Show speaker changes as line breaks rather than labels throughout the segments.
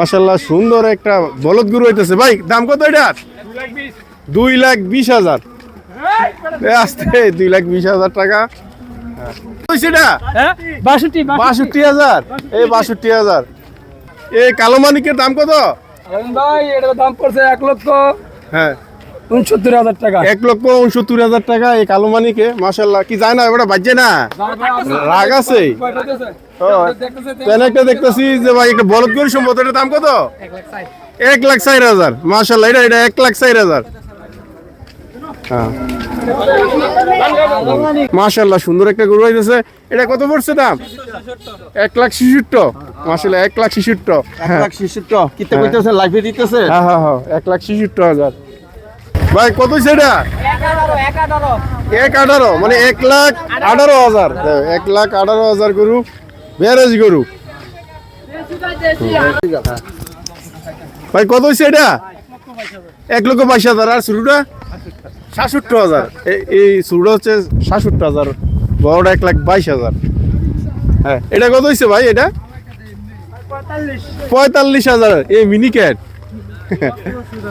মাশাআল্লাহ সুন্দর একটা বলদ গরু হইতেছে ভাই। দাম কত এটার? 2,20,000। আস্তে 2,20,000 টাকা। সেটা 62,000। এই 62,000। এই কালো মানিকের দাম কত
ভাই? এটার দাম পড়ছে 1,69,000 টাকা।
1,69,000 টাকা এই কালো মানিকে। মাশাআল্লাহ কি যায় না ওটা বাজে না, রাগ আছে। একটা দেখতেছি যে ভাই একটা বলদ গরু সম্ভবত, এটার দাম কত? 1,60,000। মাশাআল্লাহ এটা 1,60,000। হ্যাঁ মাশাআল্লাহ সুন্দর একটা গরু হইতেছে। এটা কত পড়ছে দাম? 1,66,000। মাশাআল্লাহ 1,66,000।
1,66,000 কিতে কইতেছে লাইভে দিতেছে।
হ্যাঁ 1,66,000। ভাই কত হইছে এটা? 1,18,000 মানে 1,18,000। 1,18,000 গরু, বেরেজ গরু। ভাই কত হইছে এটা? 1,22,000। আর শুরুটা 66,000। এই শুরুটা হচ্ছে 66,000, বড়টা 1,22,000। হ্যাঁ এটা কত হইছে ভাই? এটা 45,000। এই মিনি ক্যাট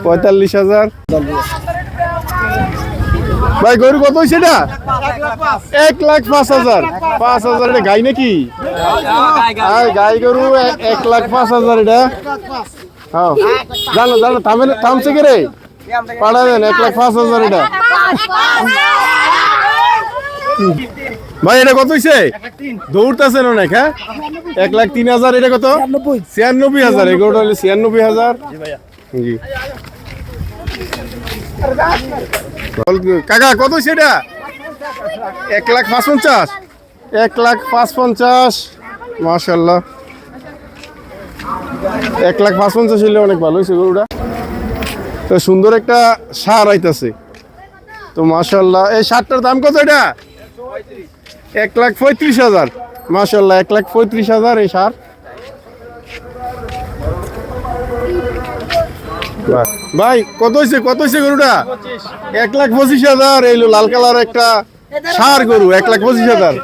45,000। ভাই গরু কত হইছে এটা? 1,05,000। 5,000 এটা গাই নাকি? গাই গরু 1,05,000 এটা। হ্যাঁ জানো থামছে কে রে? পাড়া দেন 1,05,000 এটা। ভাই এটা কত হইছে? দৌড়তেছেন অনেক। হ্যাঁ 1,03,000। এটা কত? 96,000। এই গরুটা হলো 96,000। জি কাকা কত হইছে এটা? 1,55,000। 1,55,000। মাশাআল্লাহ 1,55,000 হইলে অনেক ভালো হয়েছে গরুটা। তো সুন্দর একটা সার আইতাছে তো মাশাআল্লাহ। এই সারটার দাম কত এটা? 1,35,000। মাশাআল্লাহ 1,35,000 এই সার। ভাই কত হইছে গরুটা? 1,25,000। এই লাল কালার একটা সার গরু 1,25,000।